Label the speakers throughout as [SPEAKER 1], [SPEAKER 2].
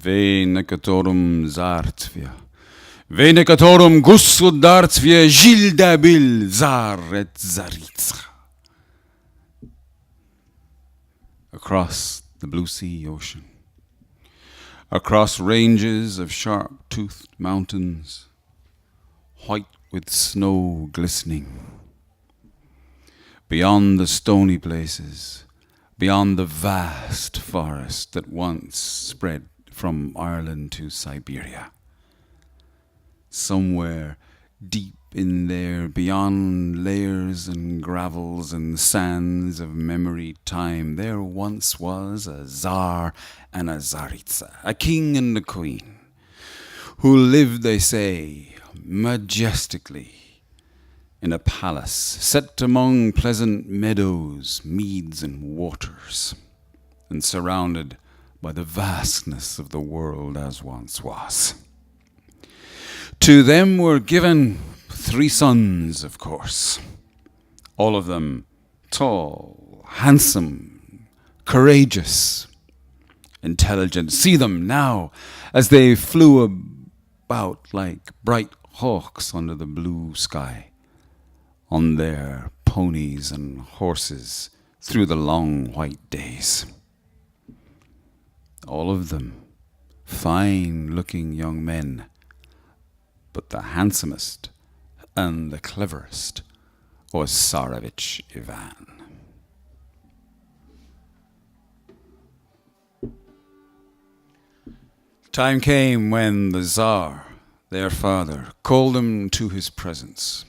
[SPEAKER 1] Venecatorum zartvia. Venecatorum gusud dartvia gildabil zar et zaritza. Across the blue sea ocean, across ranges of sharp-toothed mountains, white with snow glistening, beyond the stony places, beyond the vast forest that once spread from Ireland to Siberia. Somewhere deep in there, beyond layers and gravels and sands of memory time, there once was a Tsar and a Tsaritsa, a king and a queen, who lived, they say, majestically in a palace set among pleasant meadows, meads and waters, and surrounded by the vastness of the world as once was. To them were given 3 sons, of course, all of them tall, handsome, courageous, intelligent. See them now as they flew about like bright hawks under the blue sky, on their ponies and horses through the long white days. All of them fine-looking young men, but the handsomest and the cleverest was Tsarevich Ivan. Time came when the Tsar, their father, called them to his presence.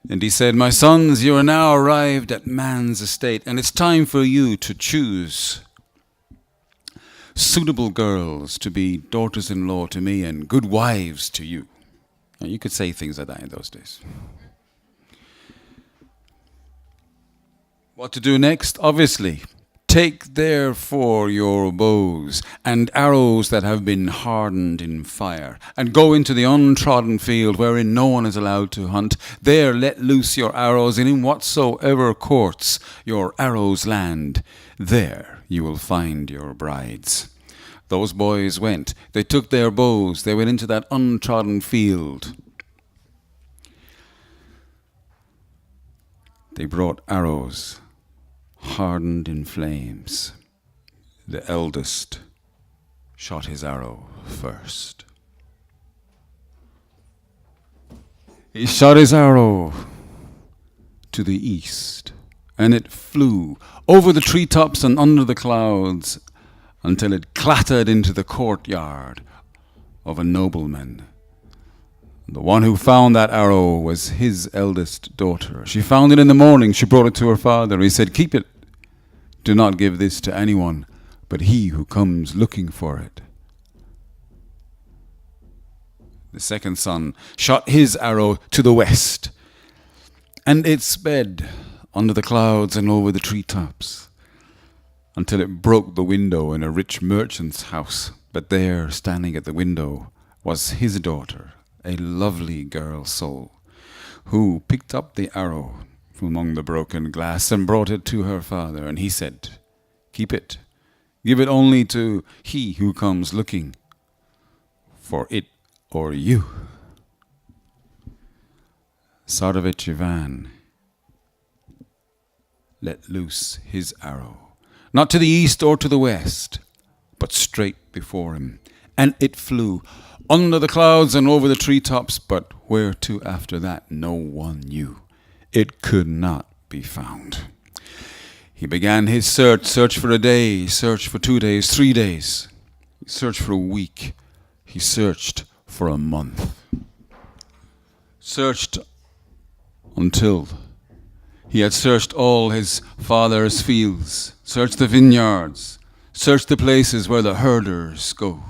[SPEAKER 1] And he said, "My sons, you are now arrived at man's estate, and it's time for you to choose suitable girls to be daughters-in-law to me and good wives to you." Now, you could say things like that in those days. What to do next? Obviously, take therefore your bows and arrows that have been hardened in fire, and go into the untrodden field wherein no one is allowed to hunt. There let loose your arrows, and in whatsoever courts your arrows land, there you will find your brides. Those boys went. They took their bows. They went into that untrodden field. They brought arrows hardened in flames. The eldest shot his arrow first. He shot his arrow to the east, and it flew over the treetops and under the clouds until it clattered into the courtyard of a nobleman. The one who found that arrow was his eldest daughter. She found it in the morning. She brought it to her father. He said, "Keep it. Do not give this to anyone but he who comes looking for it." The second son shot his arrow to the west, and it sped under the clouds and over the treetops until it broke the window in a rich merchant's house. But there, standing at the window, was his daughter, a lovely girl soul, who picked up the arrow from among the broken glass and brought it to her father. And he said, "Keep it. Give it only to he who comes looking for it or you." Tsarevich Ivan let loose his arrow, not to the east or to the west, but straight before him. And it flew under the clouds and over the treetops, but where to after that no one knew. It could not be found. He began his search for a day, search for 2 days, 3 days. He searched for a week. He searched for a month. Searched until he had searched all his father's fields, searched the vineyards, searched the places where the herders go,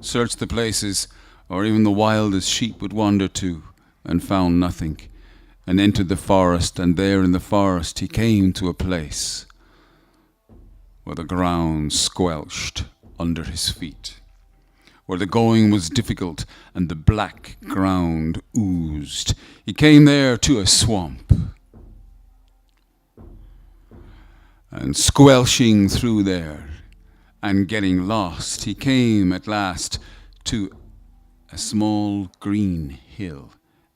[SPEAKER 1] searched the places or even the wildest sheep would wander to, and found nothing, and entered the forest. And there in the forest he came to a place where the ground squelched under his feet, where the going was difficult and the black ground oozed. He came there to a swamp, and squelching through there and getting lost, he came at last to a small green hill,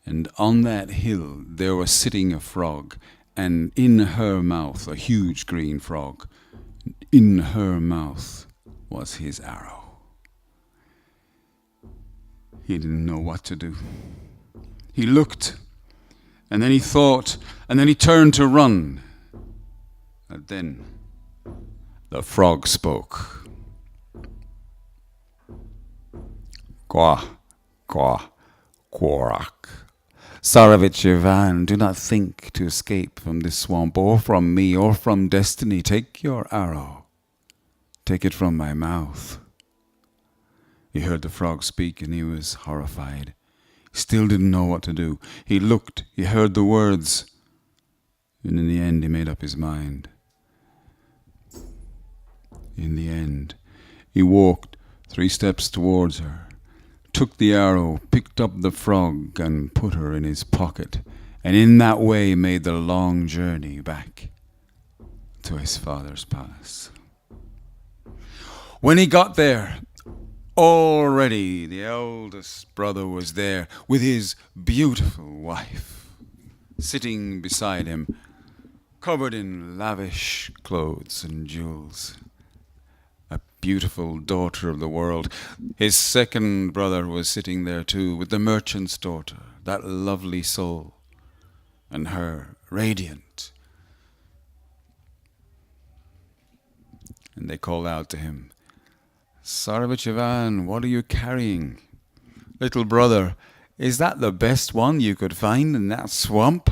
[SPEAKER 1] and on that hill there was sitting a frog, and in her mouth a huge green frog. In her mouth was his arrow. He didn't know what to do. He looked, and then he thought, and then he turned to run. And then the frog spoke. Qua, qua, quarak. Tzarevich Ivan, do not think to escape from this swamp, or from me, or from destiny. Take your arrow. Take it from my mouth. He heard the frog speak, and he was horrified. He still didn't know what to do. He looked, he heard the words, and in the end he made up his mind. In the end, he walked 3 steps towards her, took the arrow, picked up the frog, and put her in his pocket, and in that way made the long journey back to his father's palace. When he got there, already the eldest brother was there with his beautiful wife, sitting beside him, covered in lavish clothes and jewels. A beautiful daughter of the world. His second brother was sitting there too, with the merchant's daughter, that lovely soul, and her radiant. And they called out to him, Tzarevich Ivan, what are you carrying? Little brother, is that the best one you could find in that swamp?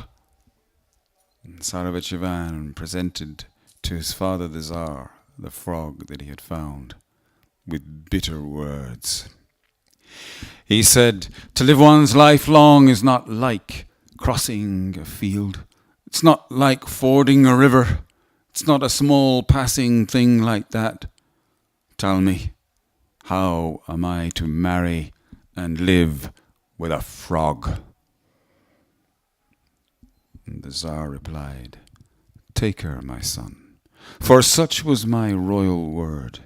[SPEAKER 1] And Tzarevich Ivan presented to his father the Tsar the frog that he had found, with bitter words. He said, to live one's life long is not like crossing a field. It's not like fording a river. It's not a small passing thing like that. Tell me, how am I to marry and live with a frog? And the Tsar replied, take her, my son, for such was my royal word,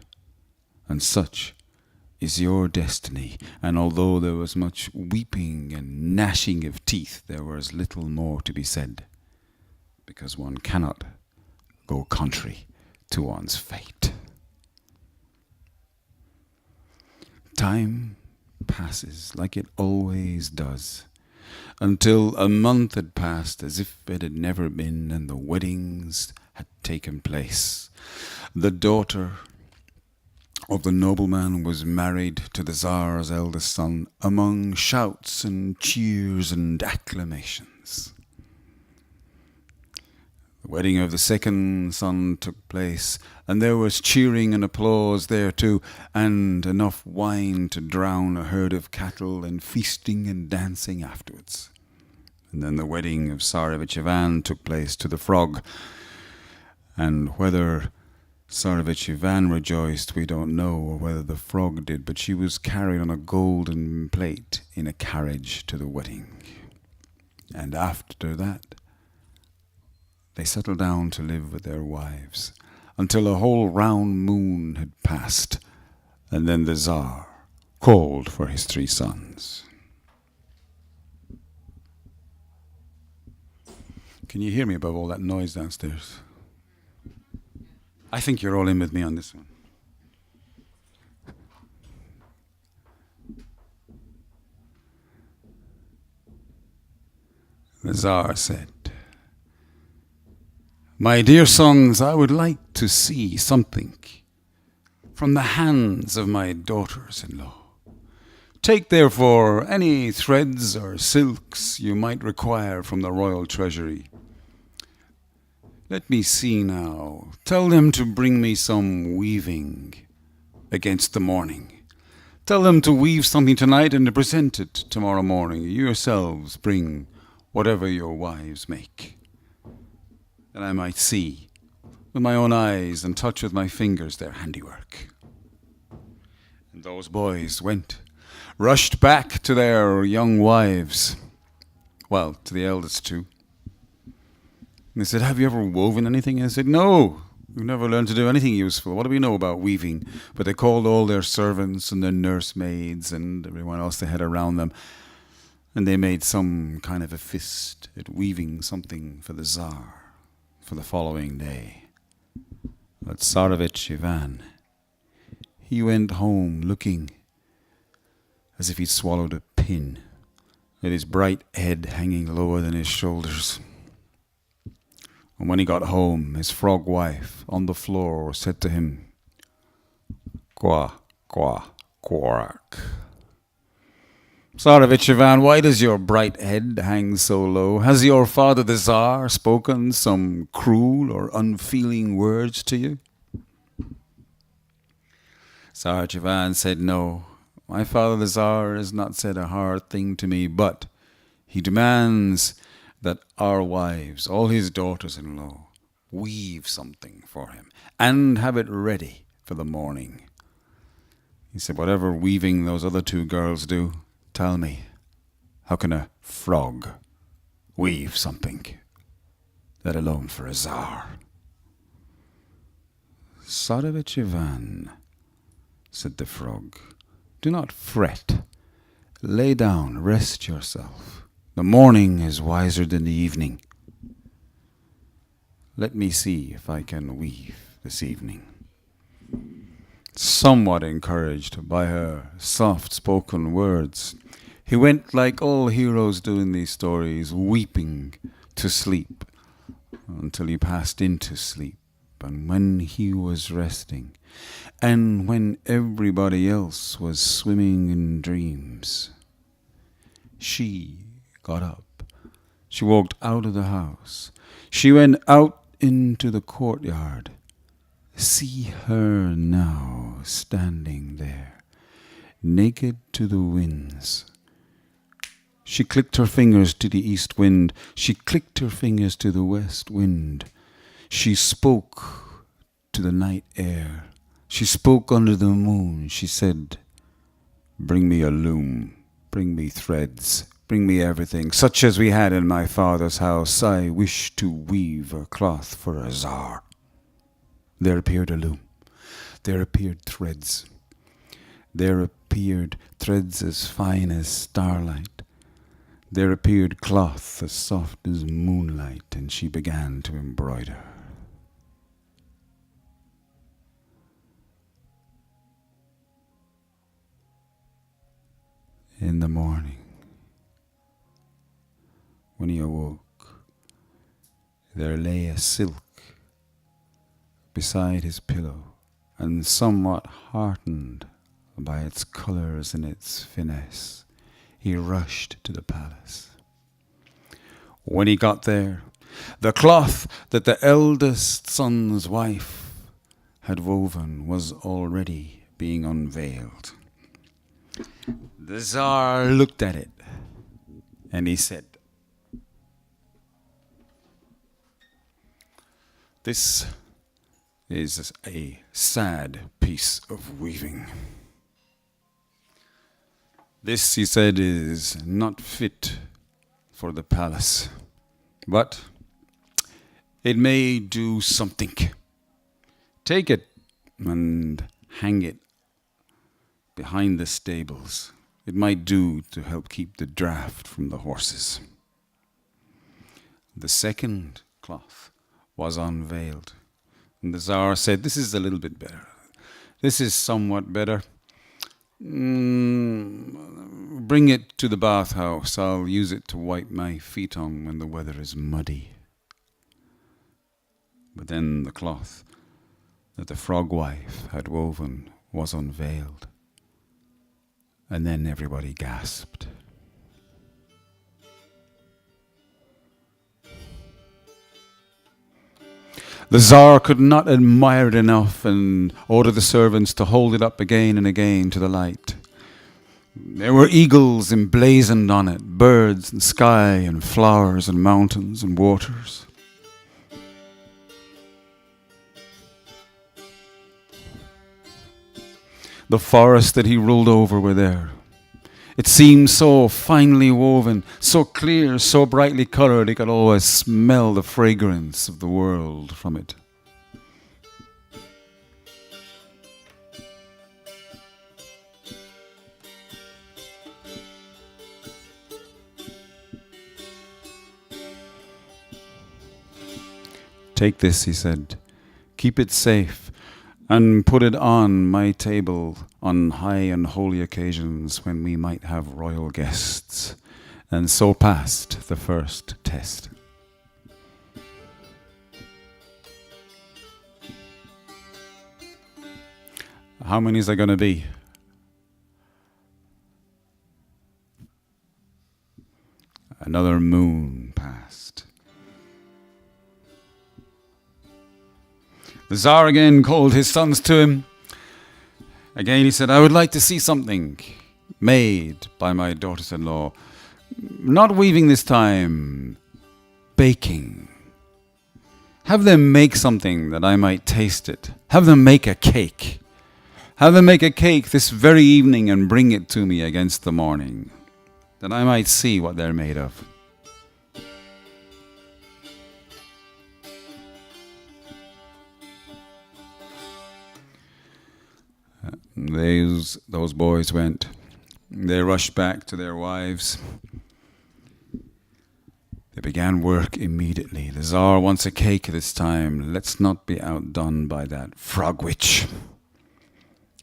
[SPEAKER 1] and such is your destiny. And although there was much weeping and gnashing of teeth, there was little more to be said, because one cannot go contrary to one's fate. Time passes like it always does, until a month had passed as if it had never been, and the weddings had taken place. The daughter of the nobleman was married to the Tsar's eldest son among shouts and cheers and acclamations. The wedding of the second son took place, and there was cheering and applause there too, and enough wine to drown a herd of cattle, and feasting and dancing afterwards. And then the wedding of Tzarevich Ivan took place to the frog, and whether Tzarevich Ivan rejoiced we don't know, or whether the frog did, but she was carried on a golden plate in a carriage to the wedding. And after that they settled down to live with their wives until a whole round moon had passed, and then the Tsar called for his 3 sons. Can you hear me above all that noise downstairs? I think you're all in with me on this one. The Tsar said, my dear sons, I would like to see something from the hands of my daughters-in-law. Take therefore any threads or silks you might require from the royal treasury. Let me see now. Tell them to bring me some weaving against the morning. Tell them to weave something tonight and to present it tomorrow morning. You yourselves bring whatever your wives make, that I might see with my own eyes and touch with my fingers their handiwork. And those boys rushed back to their young wives, well, to the eldest 2. And they said, have you ever woven anything? And I said, no, We've never learned to do anything useful. What do we know about weaving? But they called all their servants and their nursemaids and everyone else they had around them, and they made some kind of a fist at weaving something for the Tsar for the following day. But Tsarevich Ivan, he went home looking as if he'd swallowed a pin, with his bright head hanging lower than his shoulders. And when he got home, his frog wife on the floor said to him, "Qua, qua, quark. Tsarevich Ivan, why does your bright head hang so low? Has your father the Tsar spoken some cruel or unfeeling words to you?" Tsarevich Ivan said, "No, my father the Tsar has not said a hard thing to me, but he demands that our wives, all his daughters-in-law, weave something for him and have it ready for the morning. He said, whatever weaving those other two girls do, tell me, how can a frog weave something, let alone for a Tsar?" "Tsarevich Ivan," said the frog, "do not fret. Lay down, rest yourself. The morning is wiser than the evening. Let me see if I can weave this evening." Somewhat encouraged by her soft-spoken words, he went, like all heroes do in these stories, weeping to sleep until he passed into sleep. And when he was resting, and when everybody else was swimming in dreams, she got up. She walked out of the house. She went out into the courtyard. See her now standing there, naked to the winds. She clicked her fingers to the east wind. She clicked her fingers to the west wind. She spoke to the night air. She spoke under the moon. She said, "Bring me a loom, bring me threads, bring me everything, such as we had in my father's house. I wish to weave a cloth for a Tsar." There appeared a loom. There appeared threads. There appeared threads as fine as starlight. There appeared cloth as soft as moonlight, and she began to embroider. In the morning, when he awoke, there lay a silk beside his pillow, and somewhat heartened by its colours and its finesse, he rushed to the palace. When he got there, the cloth that the eldest son's wife had woven was already being unveiled. The Tsar looked at it, and he said, "This is a sad piece of weaving. This," he said, "is not fit for the palace, but it may do something. Take it and hang it behind the stables. It might do to help keep the draft from the horses." The second cloth was unveiled, and the Tsar said, "This is a little bit better. This is somewhat better. Bring it to the bathhouse. I'll use it to wipe my feet on when the weather is muddy." But then the cloth that the frog wife had woven was unveiled, and then everybody gasped. The Tsar could not admire it enough and ordered the servants to hold it up again and again to the light. There were eagles emblazoned on it, birds and sky and flowers and mountains and waters. The forests that he ruled over were there. It seemed so finely woven, so clear, so brightly colored, he could always smell the fragrance of the world from it. Take this, he said. Keep it safe, and put it on my table on high and holy occasions when we might have royal guests. And so passed the first test. How many is there going to be? Another moon passed. The Tsar again called his sons to him. Again he said, I would like to see something made by my daughters-in-law. Not weaving this time, baking. Have them make something that I might taste it. Have them make a cake. Have them make a cake this very evening and bring it to me against the morning, that I might see what they're made of. Those boys went. They rushed back to their wives. They began work immediately. The Tsar wants a cake this time. Let's not be outdone by that frog witch.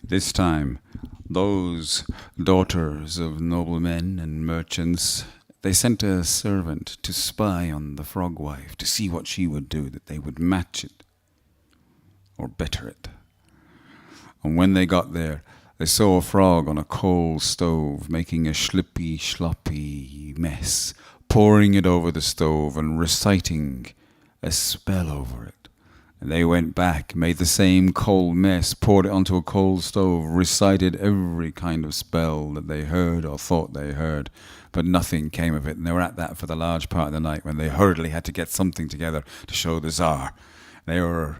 [SPEAKER 1] This time, those daughters of noblemen and merchants, they sent a servant to spy on the frog wife to see what she would do, that they would match it or better it. And when they got there, they saw a frog on a coal stove making a slippy, sloppy mess, pouring it over the stove and reciting a spell over it. And they went back, made the same coal mess, poured it onto a coal stove, recited every kind of spell that they heard or thought they heard, but nothing came of it. And they were at that for the large part of the night when they hurriedly had to get something together to show the Tsar. They were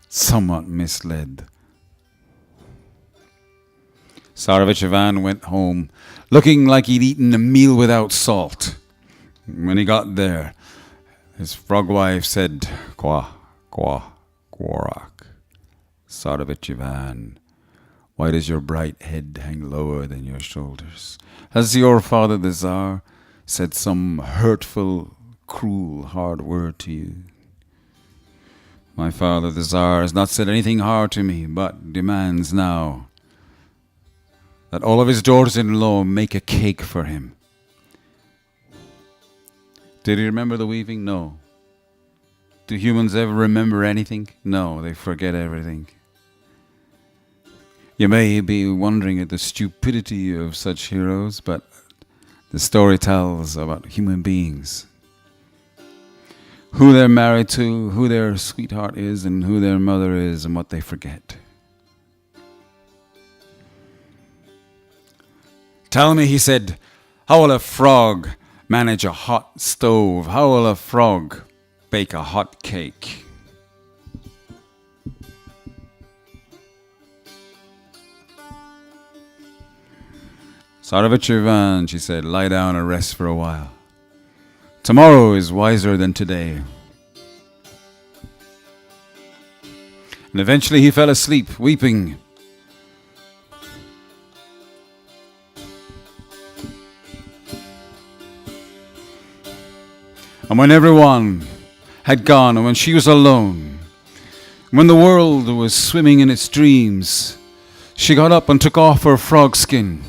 [SPEAKER 1] somewhat misled. Tzarevna Ivan went home looking like he'd eaten a meal without salt. When he got there, his frog wife said, Kwa, kwa, kworak. Tzarevna Ivan, why does your bright head hang lower than your shoulders? Has your father the Tsar said some hurtful, cruel, hard word to you? My father the Tsar has not said anything hard to me, but demands now that all of his daughters-in-law make a cake for him. Did he remember the weaving? No. Do humans ever remember anything? No, they forget everything. You may be wondering at the stupidity of such heroes, but the story tells about human beings. Who they're married to, who their sweetheart is, and who their mother is, and what they forget. Tell me, he said, how will a frog manage a hot stove? How will a frog bake a hot cake? Tzarevna Ivan, she said, lie down and rest for a while. Tomorrow is wiser than today. And eventually he fell asleep, weeping. And when everyone had gone, and when she was alone, when the world was swimming in its dreams, she got up and took off her frog skin,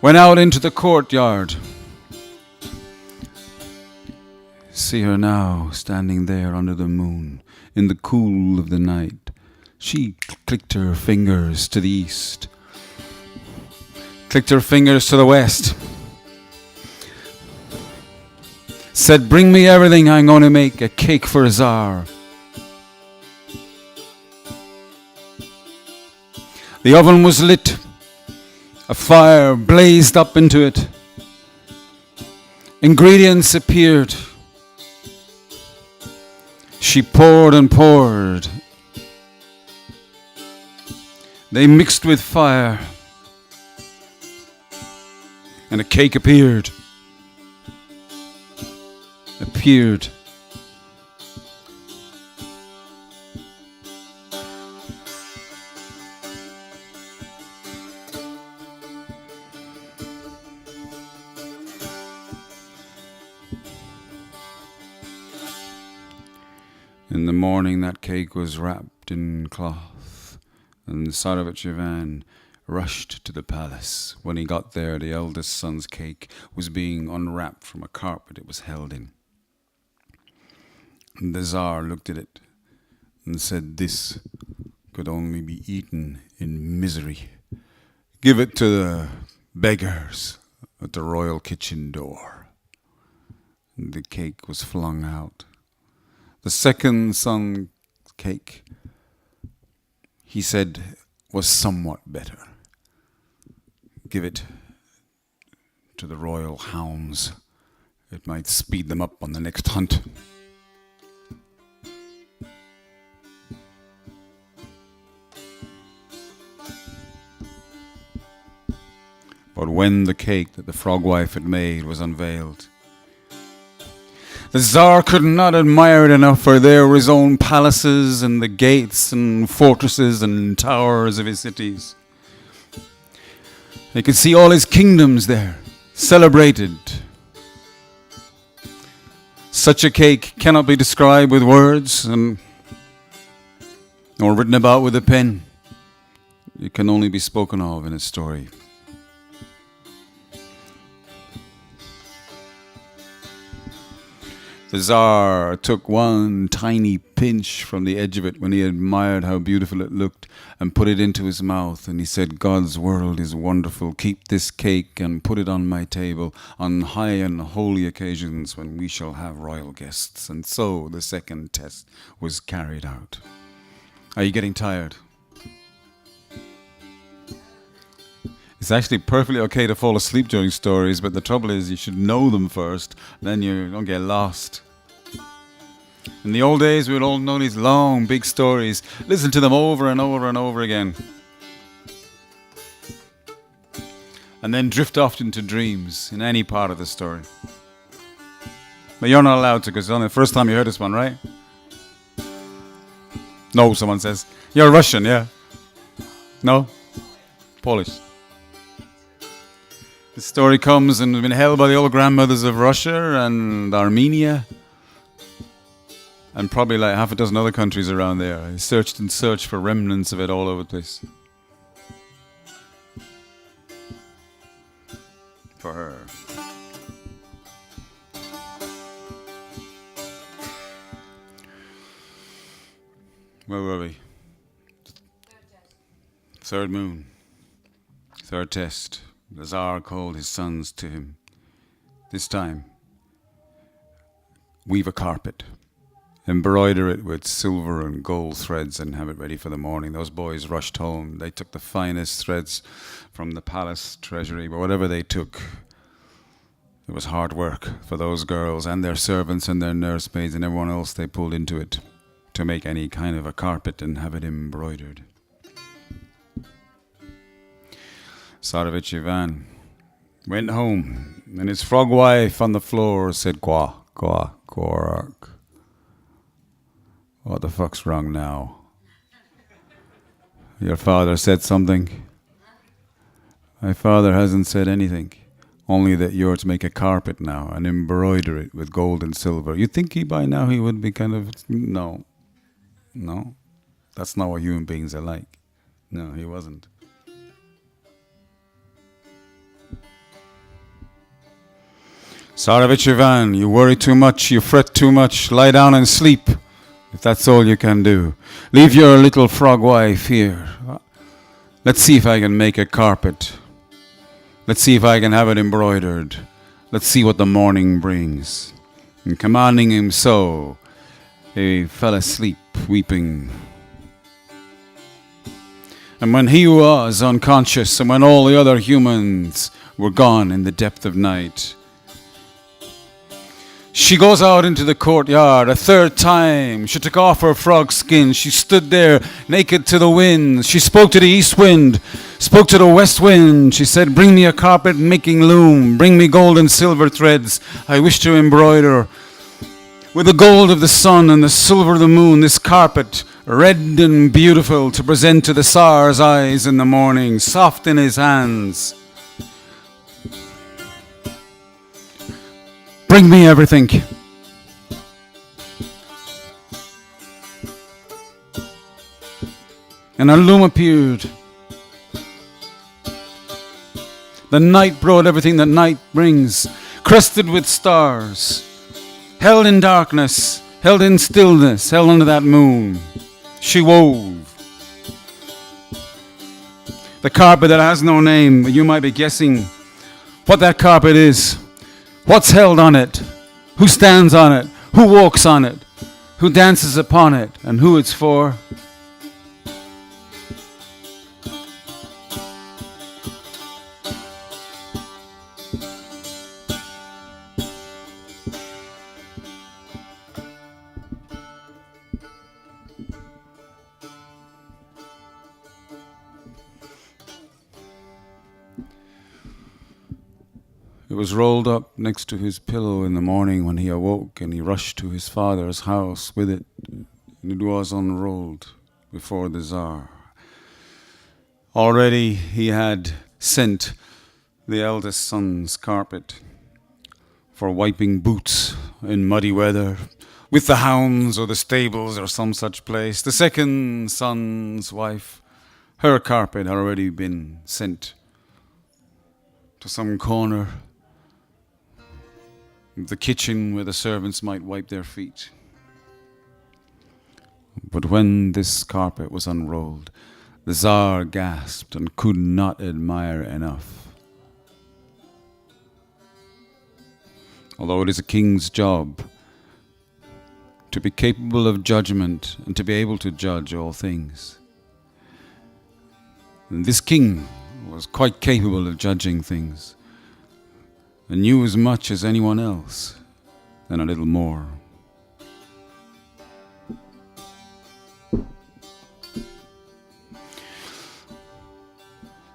[SPEAKER 1] went out into the courtyard. See her now, standing there under the moon, in the cool of the night. She clicked her fingers to the east, clicked her fingers to the west, said, bring me everything, I'm going to make a cake for a Tsar. The oven was lit, a fire blazed up into it, ingredients appeared. She poured and poured. They mixed with fire, and a cake appeared. In the morning that cake was wrapped in cloth, and Tzarevich Ivan rushed to the palace. When he got there, the eldest son's cake was being unwrapped from a carpet it was held in. And the Tsar looked at it and said, "This could only be eaten in misery. Give it to the beggars at the royal kitchen door." And the cake was flung out. The second son's cake, he said, was somewhat better. "Give it to the royal hounds. It might speed them up on the next hunt." But when the cake that the frog wife had made was unveiled, the Tsar could not admire it enough, for there were his own palaces and the gates and fortresses and towers of his cities. He could see all his kingdoms there, celebrated. Such a cake cannot be described with words nor written about with a pen. It can only be spoken of in a story. The Tsar took one tiny pinch from the edge of it when he admired how beautiful it looked, and put it into his mouth, and he said, "God's world is wonderful. Keep this cake and put it on my table on high and holy occasions when we shall have royal guests." And so the second test was carried out. Are you getting tired? It's actually perfectly okay to fall asleep during stories, but the trouble is you should know them first, then you don't get lost. In the old days, we would all know these long, big stories, listen to them over and over and over again, and then drift off into dreams in any part of the story. But you're not allowed to, because it's only the first time you heard this one, right? No, someone says. You're Russian, yeah? No? Polish. This story comes and has been held by the old grandmothers of Russia and Armenia, and probably like half a dozen other countries around there. I searched and searched for remnants of it all over the place. For her. Where were we? Third moon. Third test. The Tsar called his sons to him. This time, weave a carpet. Embroider it with silver and gold threads and have it ready for the morning. Those boys rushed home. They took the finest threads from the palace treasury, but whatever they took, it was hard work for those girls and their servants and their nursemaids and everyone else they pulled into it to make any kind of a carpet and have it embroidered. Tzarevich Ivan went home, and his frog wife on the floor said, "Qua, qua, quark. What the fuck's wrong now? Your father said something?" "My father hasn't said anything, only that you're to make a carpet now and embroider it with gold and silver." You'd think by now he would be kind of, no, that's not what human beings are like. No, he wasn't. "Tzarevich Ivan, you worry too much, you fret too much, lie down and sleep, if that's all you can do. Leave your little frog wife here. Let's see if I can make a carpet. Let's see if I can have it embroidered. Let's see what the morning brings." And commanding him so, he fell asleep, weeping. And when he was unconscious, and when all the other humans were gone in the depth of night, she goes out into the courtyard a third time. She took off her frog skin. She stood there naked to the wind. She spoke to the east wind, spoke to the west wind. She said, "Bring me a carpet making loom. Bring me gold and silver threads. I wish to embroider with the gold of the sun and the silver of the moon this carpet, red and beautiful, to present to the Tsar's eyes in the morning, soft in his hands. Bring me everything." and a loom appeared. The night brought everything that night brings, crested with stars, held in darkness, held in stillness, held under that moon. She wove the carpet that has no name, but you might be guessing what that carpet is, what's held on it, who stands on it, who walks on it, who dances upon it, and who it's for. It was rolled up next to his pillow in the morning when he awoke, and he rushed to his father's house with it, and it was unrolled before the Tsar. Already he had sent the eldest son's carpet for wiping boots in muddy weather, with the hounds or the stables or some such place. The second son's wife, her carpet had already been sent to some corner of the kitchen where the servants might wipe their feet. But when this carpet was unrolled, the Tsar gasped and could not admire enough. Although it is a king's job to be capable of judgment and to be able to judge all things, and this king was quite capable of judging things, and knew as much as anyone else, and a little more.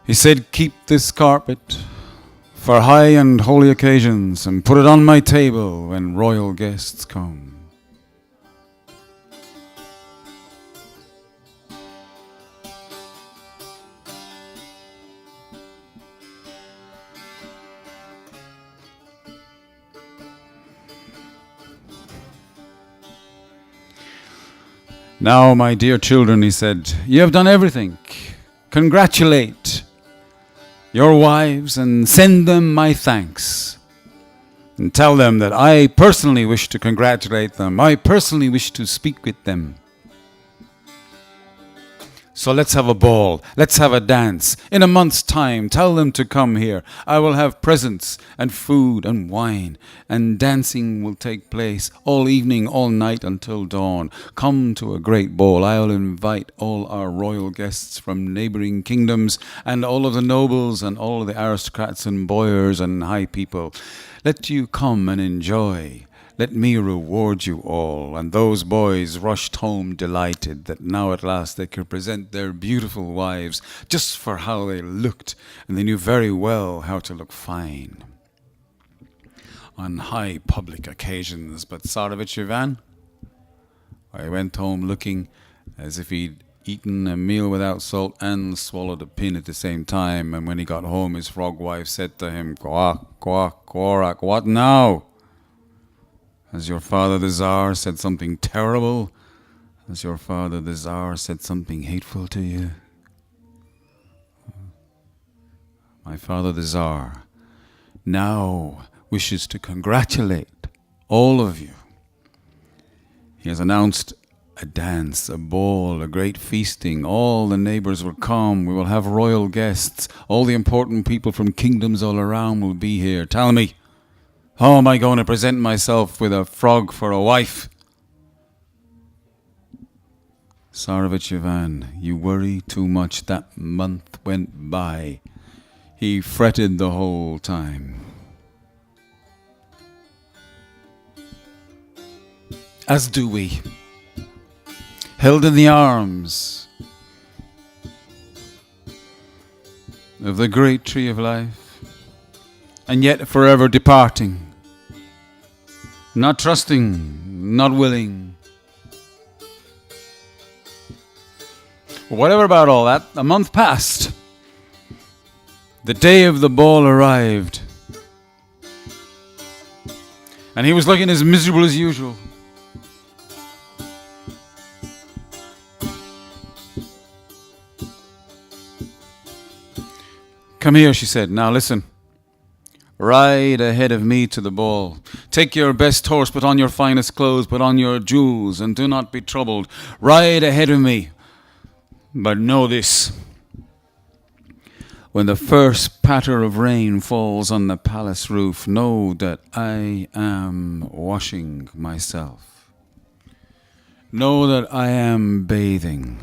[SPEAKER 1] He said, "Keep this carpet for high and holy occasions, and put it on my table when royal guests come." "Now, my dear children," he said, "you have done everything. Congratulate your wives and send them my thanks. And tell them that I personally wish to congratulate them. I personally wish to speak with them. So let's have a ball. Let's have a dance. In a month's time, tell them to come here. I will have presents and food and wine, and dancing will take place all evening, all night until dawn. Come to a great ball. I will invite all our royal guests from neighboring kingdoms, and all of the nobles and all of the aristocrats and boyars and high people. Let you come and enjoy. Let me reward you all." And those boys rushed home delighted that now at last they could present their beautiful wives just for how they looked, and they knew very well how to look fine on high public occasions. But Tsarevich Ivan, I went home looking as if he'd eaten a meal without salt and swallowed a pin at the same time. And when he got home, his frog wife said to him, "Quack, quack, quack, what now? Has your father the Tsar said something terrible? Has your father the Tsar said something hateful to you?" "My father the Tsar now wishes to congratulate all of you. He has announced a dance, a ball, a great feasting. All the neighbors will come. We will have royal guests. All the important people from kingdoms all around will be here. Tell me, how am I going to present myself with a frog for a wife?" "Tsarevich Ivan, you worry too much. That month went by. He fretted the whole time." As do we, held in the arms of the great tree of life, and yet forever departing. Not trusting, not willing. Whatever about all that, a month passed. The day of the ball arrived, and he was looking as miserable as usual. Come here, she said. Now listen. Ride ahead of me to the ball. Take your best horse, put on your finest clothes, put on your jewels, and do not be troubled. Ride ahead of me. But know this. When the first patter of rain falls on the palace roof, know that I am washing myself. Know that I am bathing.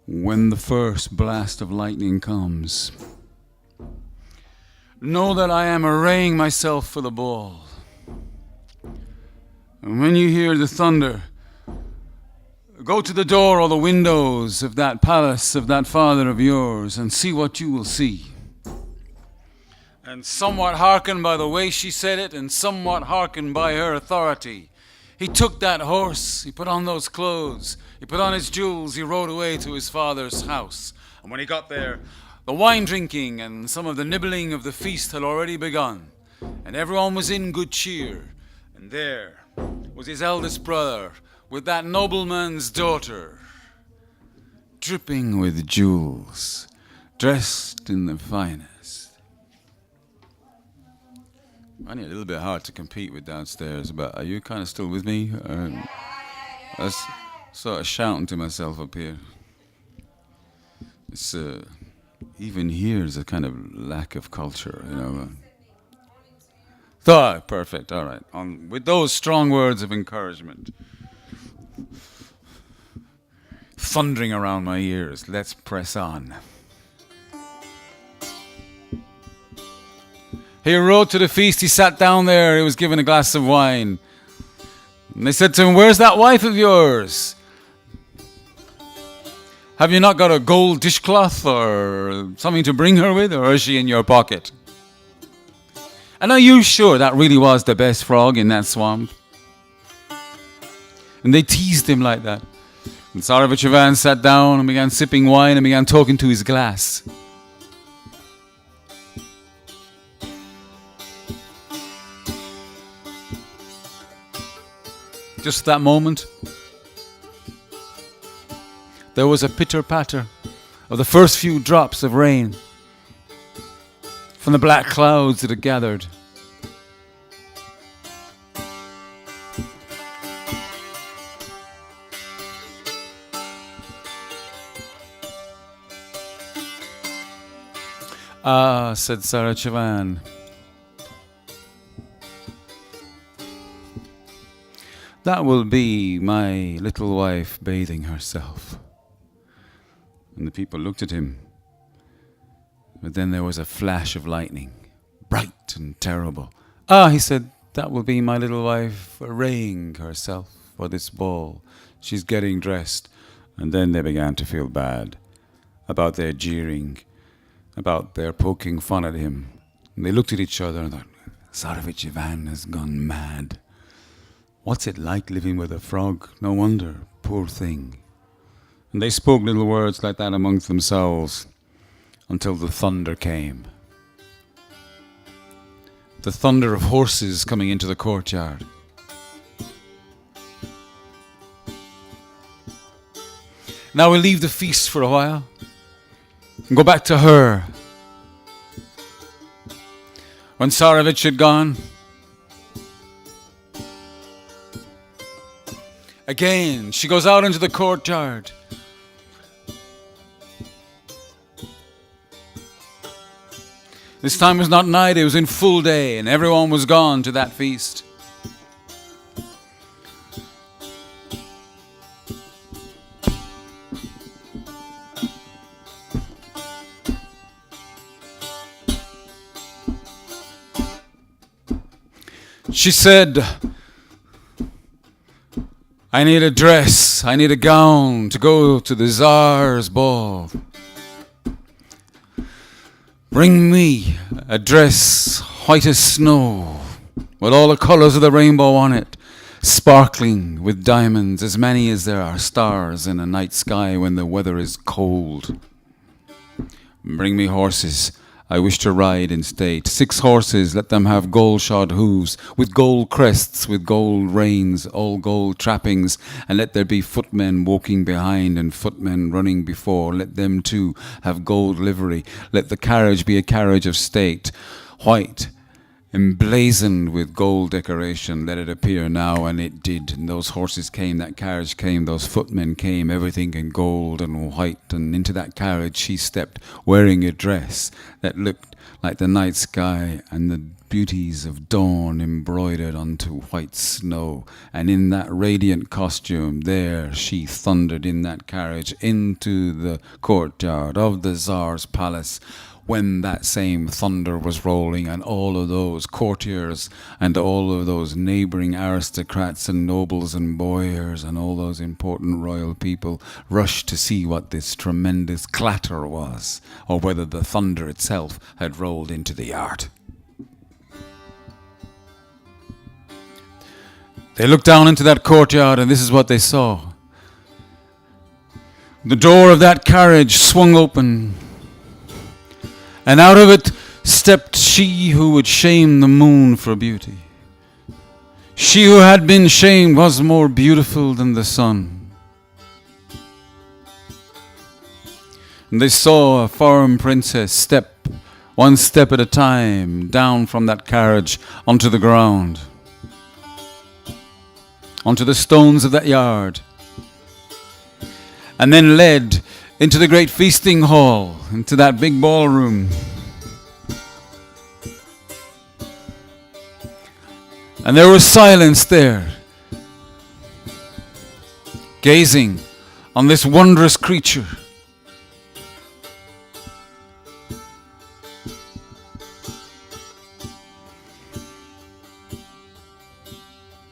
[SPEAKER 1] When the first blast of lightning comes, know that I am arraying myself for the ball. And when you hear the thunder, go to the door or the windows of that palace of that father of yours and see what you will see. And somewhat hearkened by the way she said it, and somewhat hearkened by her authority, he took that horse, he put on those clothes, he put on his jewels, he rode away to his father's house. And when he got there, the wine drinking and some of the nibbling of the feast had already begun, and everyone was in good cheer. And there was his eldest brother with that nobleman's daughter, dripping with jewels, dressed in the finest. I find it a little bit hard to compete with downstairs, but are you kind of still with me? I was sort of shouting to myself up here. It's even here's a kind of lack of culture, you know. Perfect, all right. With those strong words of encouragement thundering around my ears, let's press on. He rode to the feast, he sat down there, he was given a glass of wine. And they said to him, "Where's that wife of yours? Have you not got a gold dishcloth or something to bring her with, or is she in your pocket? And are you sure that really was the best frog in that swamp?" And they teased him like that. And Tsarevich Ivan sat down and began sipping wine and began talking to his glass. Just that moment, there was a pitter-patter of the first few drops of rain from the black clouds that had gathered. "Ah," said Tzarevich Ivan, "that will be my little wife bathing herself." And the people looked at him. But then there was a flash of lightning, bright and terrible. "Ah," he said, "that will be my little wife arraying herself for this ball. She's getting dressed." And then they began to feel bad about their jeering, about their poking fun at him. And they looked at each other and thought, "Tzarevich Ivan has gone mad. What's it like living with a frog? No wonder, poor thing." And they spoke little words like that amongst themselves until the thunder came. The thunder of horses coming into the courtyard. Now we'll leave the feast for a while and go back to her. When Tzarevich had gone, again she goes out into the courtyard. This time was not night, it was in full day, and everyone was gone to that feast. She said, "I need a dress, I need a gown to go to the Tsar's ball. Bring me a dress white as snow, with all the colors of the rainbow on it, sparkling with diamonds, as many as there are stars in a night sky when the weather is cold. Bring me horses. I wish to ride in state. 6 horses, let them have gold-shod hooves, with gold crests, with gold reins, all gold trappings, and let there be footmen walking behind and footmen running before. Let them too have gold livery. Let the carriage be a carriage of state, white, emblazoned with gold decoration. Let it appear now. And it did. And those horses came, that carriage came, those footmen came, everything in gold and white. And into that carriage she stepped, wearing a dress that looked like the night sky and the beauties of dawn embroidered onto white snow. And in that radiant costume, there she thundered in that carriage into the courtyard of the Tsar's palace, when that same thunder was rolling, and all of those courtiers and all of those neighboring aristocrats and nobles and boyars and all those important royal people rushed to see what this tremendous clatter was, or whether the thunder itself had rolled into the yard. They looked down into that courtyard, and this is what they saw. The door of that carriage swung open, and out of it stepped she who would shame the moon for beauty. She who had been shamed was more beautiful than the sun. And they saw a foreign princess step, one step at a time, down from that carriage onto the ground, onto the stones of that yard, and then led into the great feasting hall, into that big ballroom. And there was silence there, gazing on this wondrous creature.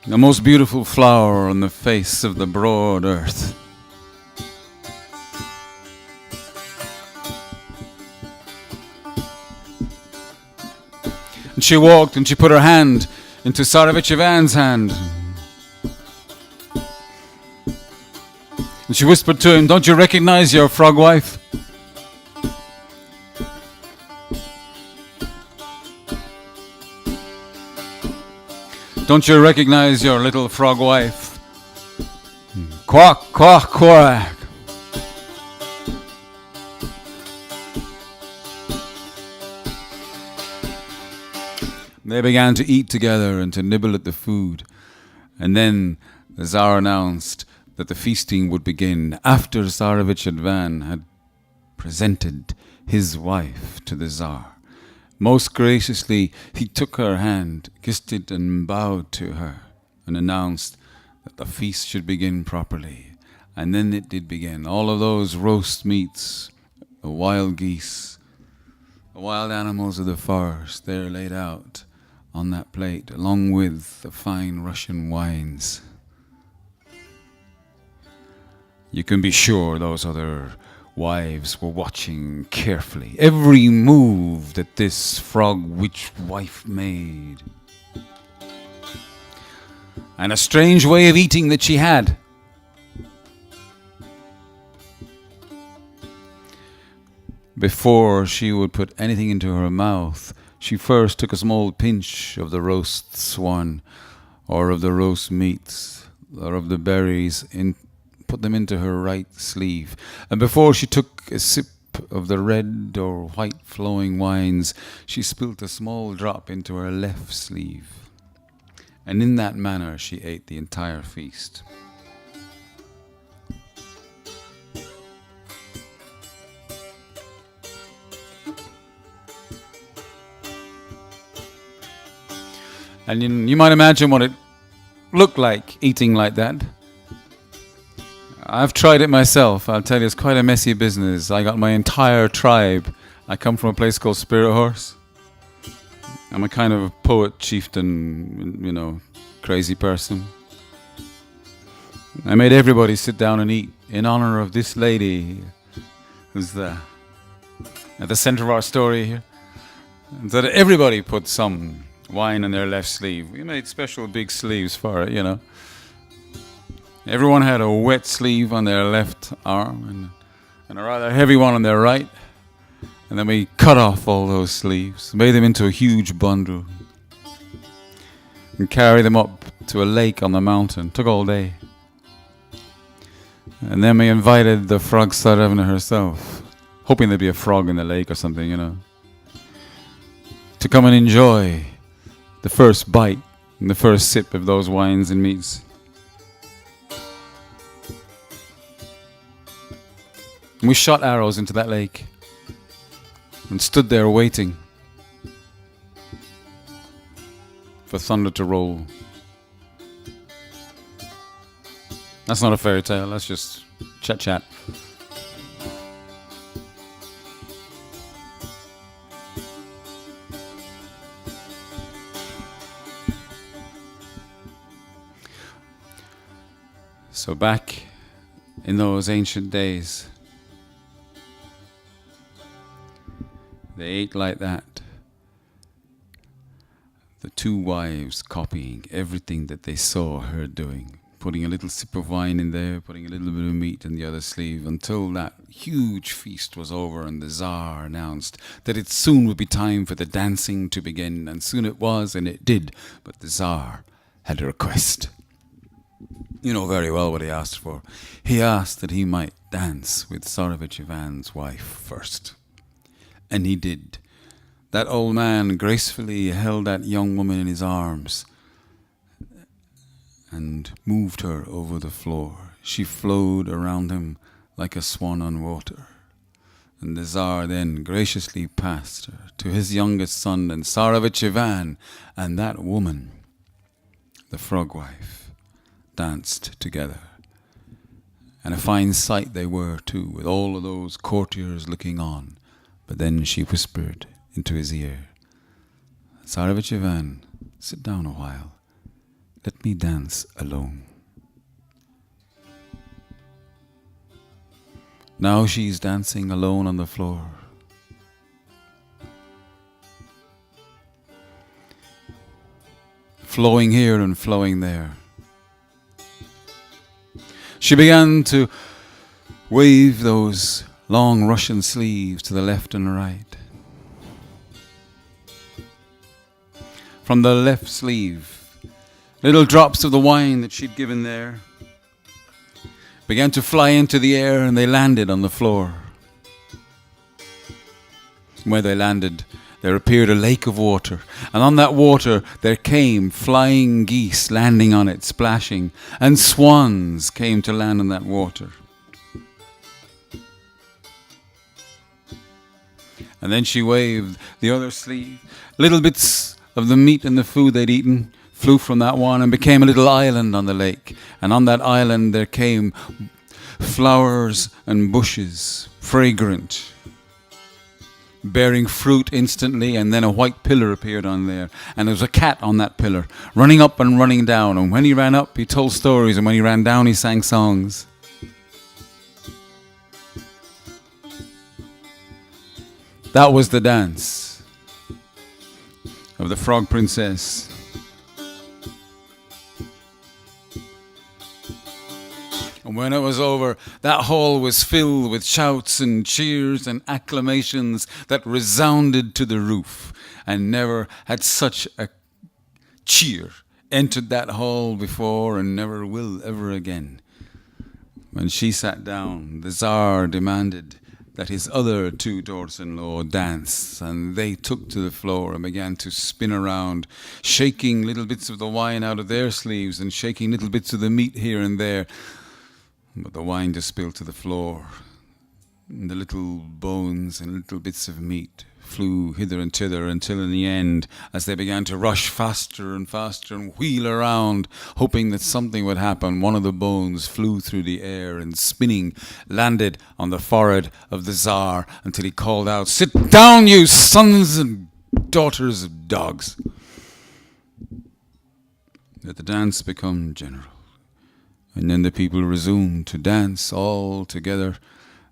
[SPEAKER 1] The most beautiful flower on the face of the broad earth. And she walked and she put her hand into Tsarevich Ivan's hand. And she whispered to him, "Don't you recognize your frog wife?" "Don't you recognize your little frog wife?" "Quack, quack, quack." They began to eat together and to nibble at the food. And then the Tsar announced that the feasting would begin after Tsarevich Ivan had presented his wife to the Tsar. Most graciously, he took her hand, kissed it, and bowed to her, and announced that the feast should begin properly. And then it did begin. All of those roast meats, the wild geese, the wild animals of the forest, they're laid out on that plate, along with the fine Russian wines. You can be sure those other wives were watching carefully every move that this frog witch wife made. And a strange way of eating that she had. Before she would put anything into her mouth, she first took a small pinch of the roast swan, or of the roast meats, or of the berries, put them into her right sleeve. And before she took a sip of the red or white flowing wines, she spilt a small drop into her left sleeve. And in that manner she ate the entire feast. And you might imagine what it looked like eating like that. I've tried it myself. I'll tell you, it's quite a messy business. I got my entire tribe. I come from a place called Spirit Horse. I'm a kind of a poet, chieftain, crazy person. I made everybody sit down and eat in honor of this lady who's at the center of our story here. And so that everybody put some wine in their left sleeve. We made special big sleeves for it, Everyone had a wet sleeve on their left arm and a rather heavy one on their right. And then we cut off all those sleeves, made them into a huge bundle, and carried them up to a lake on the mountain. Took all day. And then we invited the frog Tzarevna herself, hoping there'd be a frog in the lake or something, to come and enjoy the first bite and the first sip of those wines and meats. And we shot arrows into that lake and stood there waiting for thunder to roll. That's not a fairy tale, that's just chat. So back in those ancient days, they ate like that. The two wives copying everything that they saw her doing, putting a little sip of wine in there, putting a little bit of meat in the other sleeve, until that huge feast was over and the Tsar announced that it soon would be time for the dancing to begin. And soon it was, and it did. But the Tsar had a request. You know very well what he asked for. He asked that he might dance with Tsarevich Ivan's wife first. And he did. That old man gracefully held that young woman in his arms and moved her over the floor. She flowed around him like a swan on water. And the Tsar then graciously passed her to his youngest son and Tsarevich Ivan, and that woman, the frog wife, danced together. And a fine sight they were too, with all of those courtiers looking on. But then she whispered into his ear, "Tsarevich Ivan, sit down a while. Let me dance alone." Now she's dancing alone on the floor. Flowing here and flowing there. She began to wave those long Russian sleeves to the left and right. From the left sleeve, little drops of the wine that she'd given there began to fly into the air, and they landed on the floor. Where they landed, there appeared a lake of water, and on that water there came flying geese landing on it, splashing, and swans came to land on that water. And then she waved the other sleeve. Little bits of the meat and the food they'd eaten flew from that one and became a little island on the lake. And on that island there came flowers and bushes, fragrant, bearing fruit instantly, and then a white pillar appeared on there. And there was a cat on that pillar, running up and running down. And when he ran up, he told stories, and when he ran down, he sang songs. That was the dance of the Frog Princess. And when it was over, that hall was filled with shouts and cheers and acclamations that resounded to the roof. And never had such a cheer entered that hall before, and never will ever again. When she sat down, the Tsar demanded that his other two daughters-in-law dance, and they took to the floor and began to spin around, shaking little bits of the wine out of their sleeves and shaking little bits of the meat here and there. But the wine just spilled to the floor, and the little bones and little bits of meat flew hither and thither, until in the end, as they began to rush faster and faster and wheel around, hoping that something would happen, one of the bones flew through the air and, spinning, landed on the forehead of the Tsar, until he called out, "Sit down, you sons and daughters of dogs!" Let the dance become general. And then the people resumed to dance all together,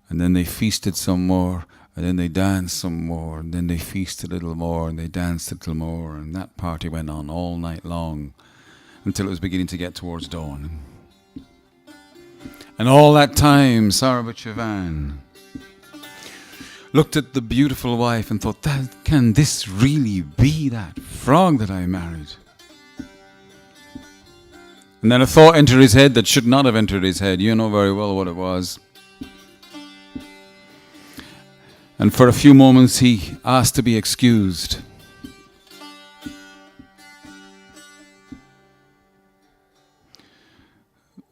[SPEAKER 1] and then they feasted some more, and then they danced some more, and then they feasted a little more, and they danced a little more, and that party went on all night long until it was beginning to get towards dawn. And all that time, Tsarevich Ivan looked at the beautiful wife and thought, can this really be that frog that I married? And then a thought entered his head that should not have entered his head. You know very well what it was. And for a few moments he asked to be excused.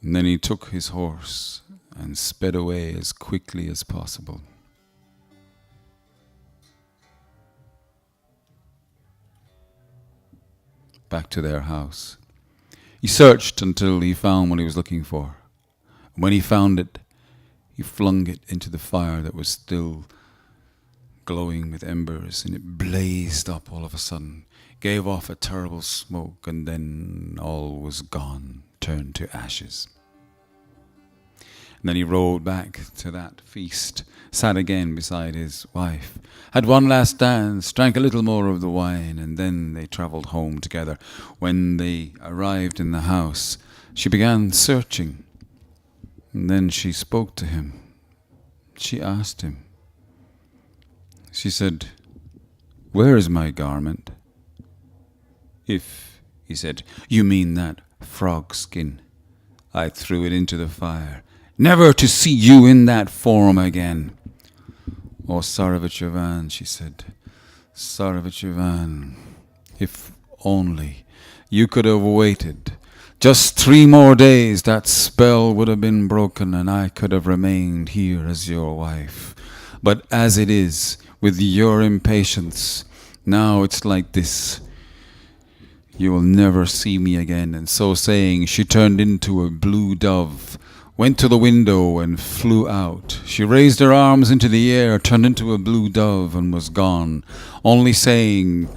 [SPEAKER 1] And then he took his horse and sped away as quickly as possible. Back to their house. He searched until he found what he was looking for. When he found it, he flung it into the fire that was still glowing with embers, and it blazed up all of a sudden, gave off a terrible smoke, and then all was gone, turned to ashes. And then he rode back to that feast, sat again beside his wife, had one last dance, drank a little more of the wine, and then they travelled home together. When they arrived in the house, she began searching, and then she spoke to him. She asked him. She said, "Where is my garment?" "If," he said, "you mean that frog skin, I threw it into the fire, never to see you in that form again." "Oh, Tzarevich Ivan," she said, "Tzarevich Ivan, if only you could have waited just 3 more days, that spell would have been broken and I could have remained here as your wife. But as it is, with your impatience, now it's like this. You will never see me again." And so saying, she turned into a blue dove, went to the window and flew out. She raised her arms into the air, turned into a blue dove, and was gone, only saying,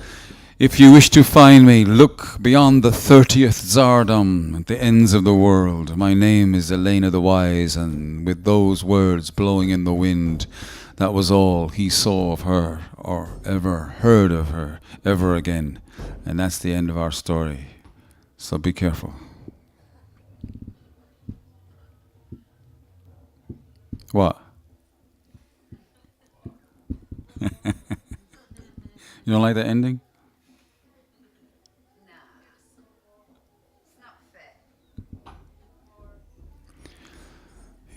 [SPEAKER 1] "If you wish to find me, look beyond the 30th Tsardom, at the ends of the world. My name is Elena the Wise." And with those words blowing in the wind, that was all he saw of her, or ever heard of her, ever again. And that's the end of our story. So be careful. What? You don't like the ending?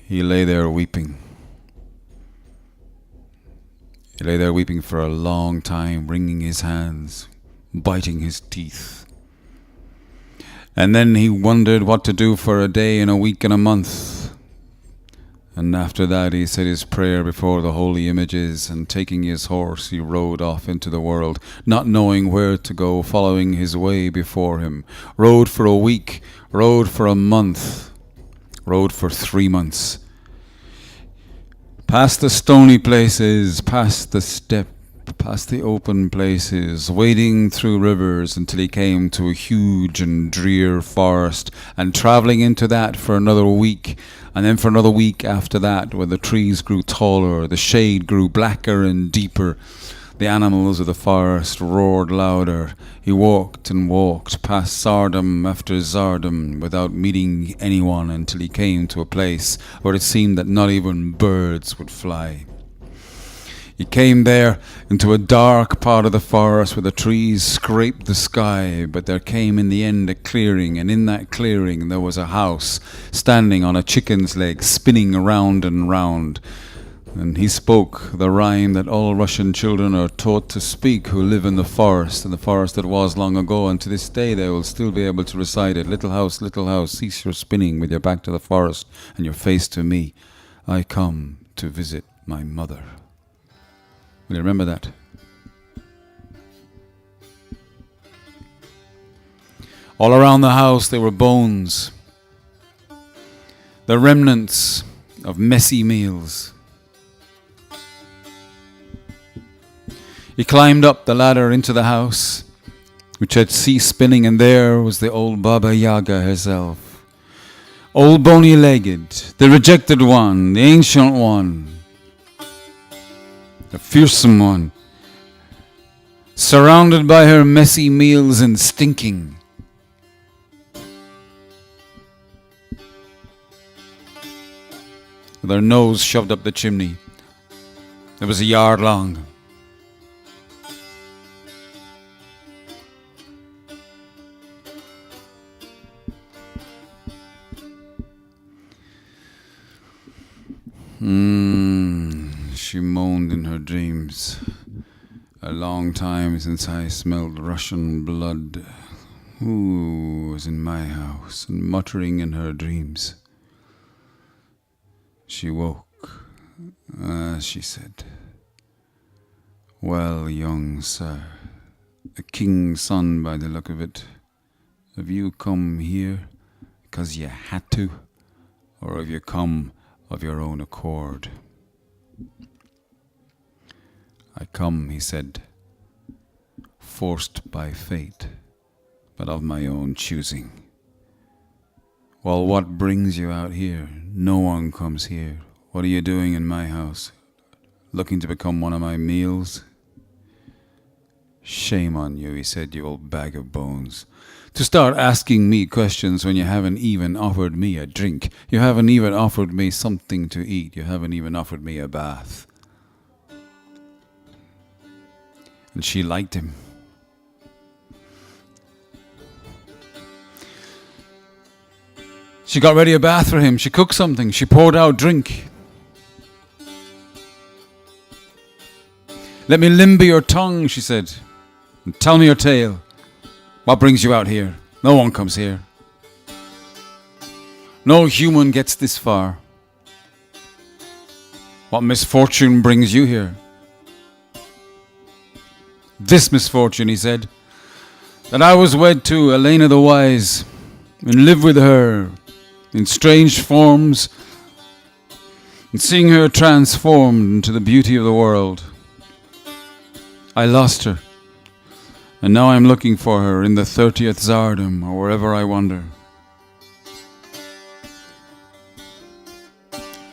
[SPEAKER 1] He lay there weeping. He lay there weeping for a long time, wringing his hands, biting his teeth. And then he wondered what to do for a day and a week and a month. And after that he said his prayer before the holy images, and taking his horse he rode off into the world, not knowing where to go, following his way before him. Rode for a week, rode for a month, rode for 3 months. Past the stony places, past the steppe, past the open places, wading through rivers until he came to a huge and drear forest, and travelling into that for another week, and then for another week after that, where the trees grew taller, the shade grew blacker and deeper, the animals of the forest roared louder. He walked and walked past Tsardom after Tsardom without meeting anyone, until he came to a place where it seemed that not even birds would fly. He came there into a dark part of the forest where the trees scraped the sky, but there came in the end a clearing, and in that clearing there was a house standing on a chicken's leg, spinning round and round. And he spoke the rhyme that all Russian children are taught to speak who live in the forest that was long ago, and to this day they will still be able to recite it. Little house, cease your spinning with your back to the forest and your face to me. I come to visit my mother. Will you remember that? All around the house there were bones, the remnants of messy meals. He climbed up the ladder into the house, which had ceased spinning, and there was the old Baba Yaga herself. Old bony-legged, the rejected one, the ancient one, the fearsome one, surrounded by her messy meals and stinking. With her nose shoved up the chimney. It was a yard long. She moaned in her dreams. A long time since I smelled Russian blood. Who was in my house and muttering in her dreams? She woke. She said, "Well, young sir, a king's son by the look of it, have you come here because you had to, or have you come of your own accord?" "I come," he said, "forced by fate, but of my own choosing." "Well, what brings you out here? No one comes here. What are you doing in my house? Looking to become one of my meals?" "Shame on you," he said, "you old bag of bones. To start asking me questions when you haven't even offered me a drink. You haven't even offered me something to eat. You haven't even offered me a bath." And she liked him. She got ready a bath for him. She cooked something. She poured out drink. "Let me limber your tongue," she said, "and tell me your tale. What brings you out here? No one comes here. No human gets this far. What misfortune brings you here?" "This misfortune," he said, "that I was wed to Elena the Wise and lived with her in strange forms and seeing her transformed into the beauty of the world. I lost her, and now I'm looking for her in the 30th Tsardom or wherever I wander."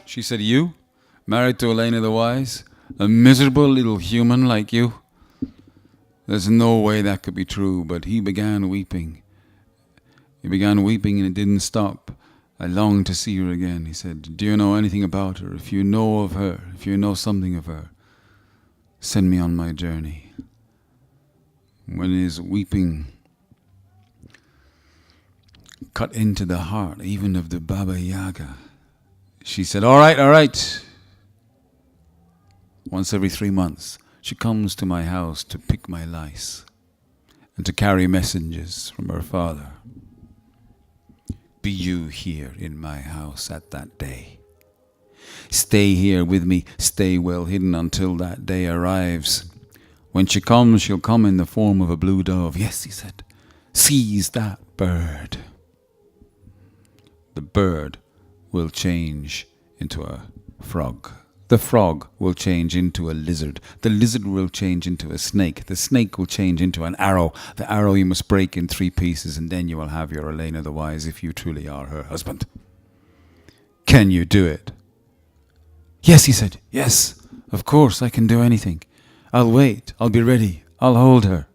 [SPEAKER 1] She said, "You, married to Elena the Wise, a miserable little human like you? There's no way that could be true." But he began weeping. He began weeping and it didn't stop. "I long to see her again," he said. "Do you know anything about her? If you know of her, if you know something of her, send me on my journey." When his weeping cut into the heart even of the Baba Yaga, she said, all right. Once every 3 months, she comes to my house to pick my lice and to carry messages from her father. Be you here in my house at that day. Stay here with me, stay well hidden until that day arrives. When she comes, she'll come in the form of a blue dove. Yes, he said, seize that bird. The bird will change into a frog. The frog will change into a lizard. The lizard will change into a snake. The snake will change into an arrow. The arrow you must break in 3 pieces, and then you will have your Elena the Wise if you truly are her husband. Can you do it? Yes, he said. Yes, of course I can do anything. I'll wait. I'll be ready. I'll hold her.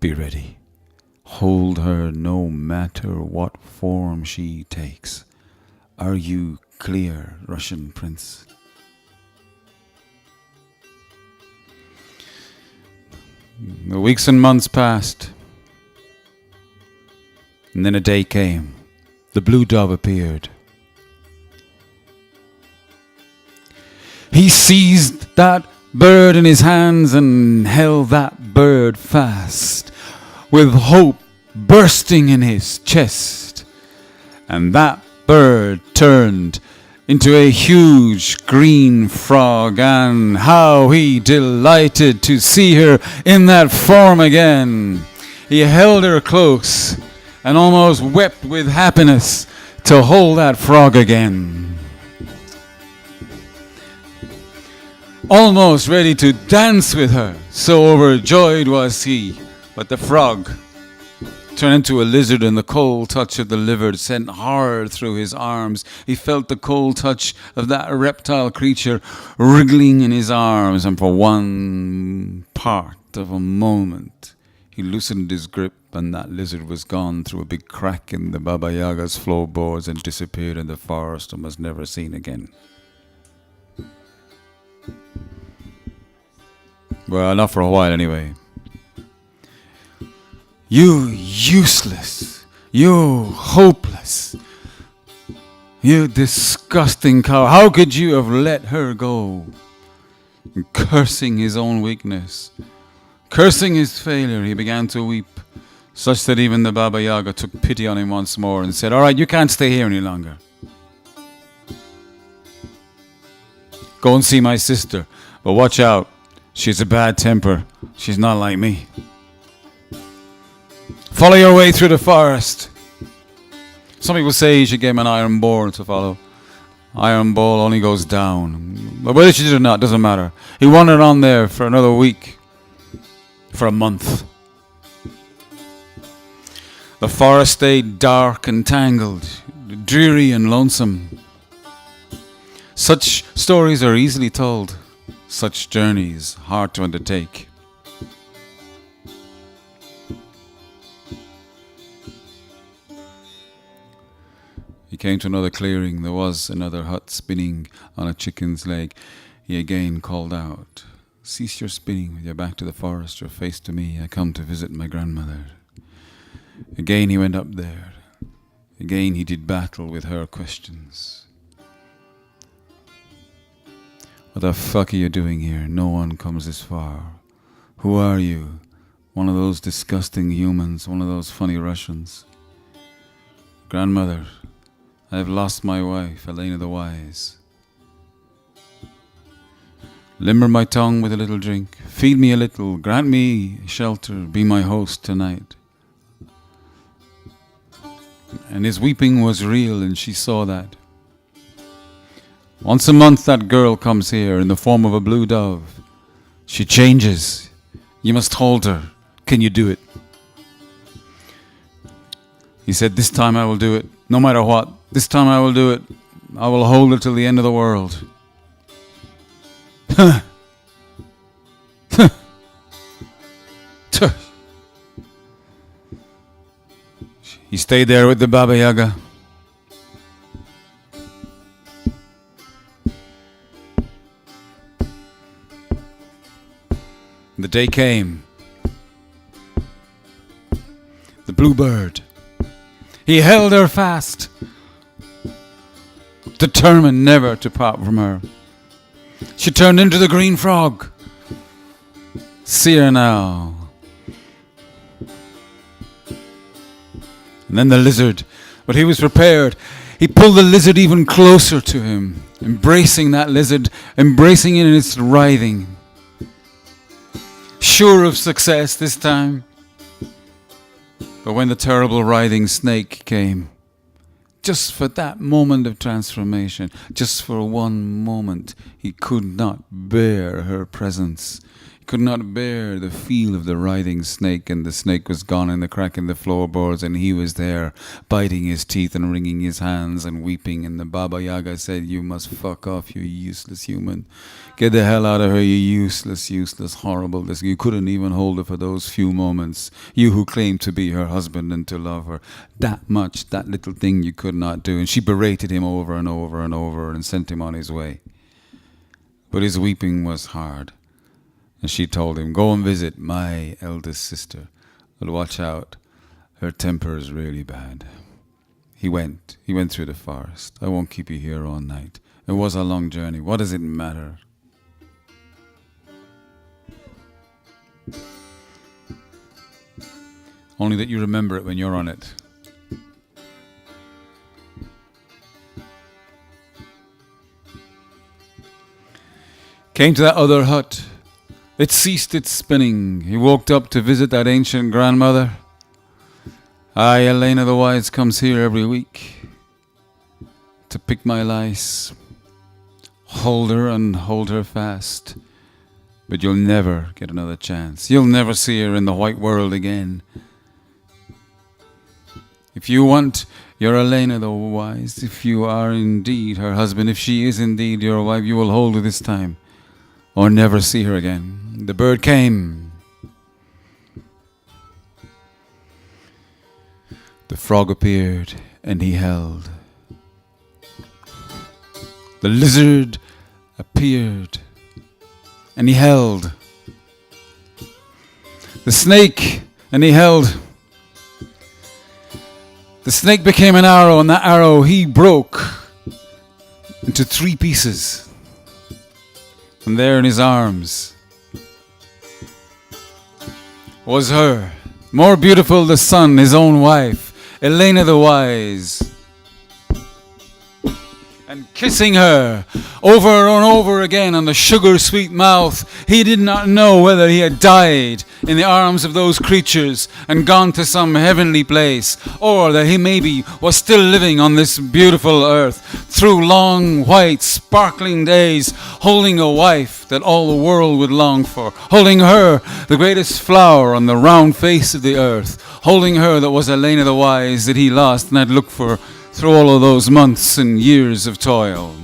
[SPEAKER 1] Be ready. Hold her no matter what form she takes. Are you clear, Russian prince? The weeks and months passed. And then a day came. The blue dove appeared. He seized that bird in his hands and held that bird fast, with hope bursting in his chest. And that bird turned into a huge green frog, and how he delighted to see her in that form again. He held her close and almost wept with happiness to hold that frog again. Almost ready to dance with her, so overjoyed was he. But the frog turned into a lizard, and the cold touch of the lizard sent horror through his arms. He felt the cold touch of that reptile creature wriggling in his arms, and for one part of a moment he loosened his grip, and that lizard was gone through a big crack in the Baba Yaga's floorboards and disappeared in the forest and was never seen again. Well, not for a while anyway. You useless. You hopeless. You disgusting cow. How could you have let her go? And cursing his own weakness, cursing his failure, he began to weep, such that even the Baba Yaga took pity on him once more and said, "All right, you can't stay here any longer. Go and see my sister, but watch out. She's a bad temper. She's not like me. Follow your way through the forest." Some people say you should give him an iron ball to follow. Iron ball only goes down. But whether she did or not, doesn't matter. He wandered on there for another week. For a month. The forest stayed dark and tangled, dreary and lonesome. Such stories are easily told. Such journeys hard to undertake. He came to another clearing. There was another hut spinning on a chicken's leg. He again called out, "Cease your spinning with your back to the forest, your face to me. I come to visit my grandmother." Again he went up there. Again he did battle with her questions. "What the fuck are you doing here? No one comes this far. Who are you? One of those disgusting humans, one of those funny Russians?" "Grandmother, I have lost my wife, Elena the Wise. Limber my tongue with a little drink. Feed me a little. Grant me shelter. Be my host tonight." And his weeping was real, and she saw that. "Once a month that girl comes here in the form of a blue dove. She changes. You must hold her. Can you do it?" He said, "This time I will do it. No matter what. This time I will do it. I will hold her till the end of the world." He stayed there with the Baba Yaga. The day came. The bluebird. He held her fast, determined never to part from her. She turned into the green frog. See her now. And then the lizard. But he was prepared. He pulled the lizard even closer to him, embracing that lizard, embracing it in its writhing. Sure of success this time. But when the terrible writhing snake came, just for that moment of transformation, just for one moment, he could not bear her presence. He could not bear the feel of the writhing snake, and the snake was gone in the crack in the floorboards, and he was there, biting his teeth and wringing his hands and weeping, and the Baba Yaga said, "You must fuck off, you useless human. Get the hell out of here, you useless, horrible. You couldn't even hold her for those few moments. You who claimed to be her husband and to love her. That much, that little thing you could not do." And she berated him over and over and over and sent him on his way. But his weeping was hard. And she told him, "Go and visit my eldest sister. But watch out. Her temper is really bad." He went through the forest. "I won't keep you here all night. It was a long journey. What does it matter?" Only that you remember it when you're on it. Came to that other hut. It ceased its spinning. He walked up to visit that ancient grandmother. "Aye, Elena the Wise comes here every week to pick my lice. Hold her and hold her fast. But you'll never get another chance. You'll never see her in the white world again. If you want your Elena the Wise, if you are indeed her husband, if she is indeed your wife, you will hold her this time, or never see her again." The bird came. The frog appeared, and he held. The lizard appeared, and he held the snake, and he held. The snake became an arrow, and that arrow he broke into 3 pieces. And there in his arms was her, more beautiful the sun, his own wife, Elena the Wise, and kissing her over and over again on the sugar-sweet mouth. He did not know whether he had died in the arms of those creatures and gone to some heavenly place, or that he maybe was still living on this beautiful earth through long, white, sparkling days, holding a wife that all the world would long for, holding her, the greatest flower on the round face of the earth, holding her that was Elena the Wise that he lost and had looked for through all of those months and years of toil.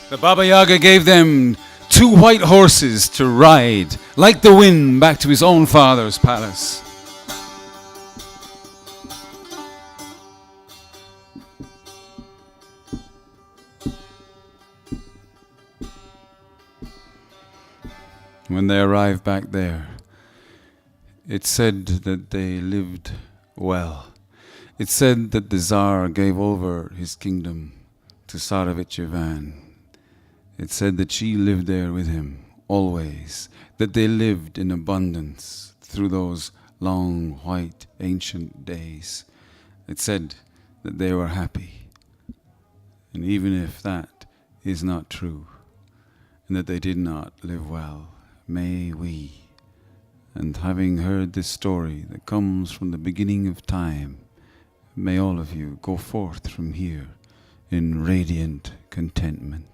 [SPEAKER 1] The Baba Yaga gave them 2 white horses to ride, like the wind, back to his own father's palace. When they arrived back there, it said that they lived well. It said that the Tsar gave over his kingdom to Tsarevich Ivan. It said that she lived there with him always, that they lived in abundance through those long, white, ancient days. It said that they were happy. And even if that is not true, and that they did not live well, may we, and having heard this story that comes from the beginning of time, may all of you go forth from here in radiant contentment.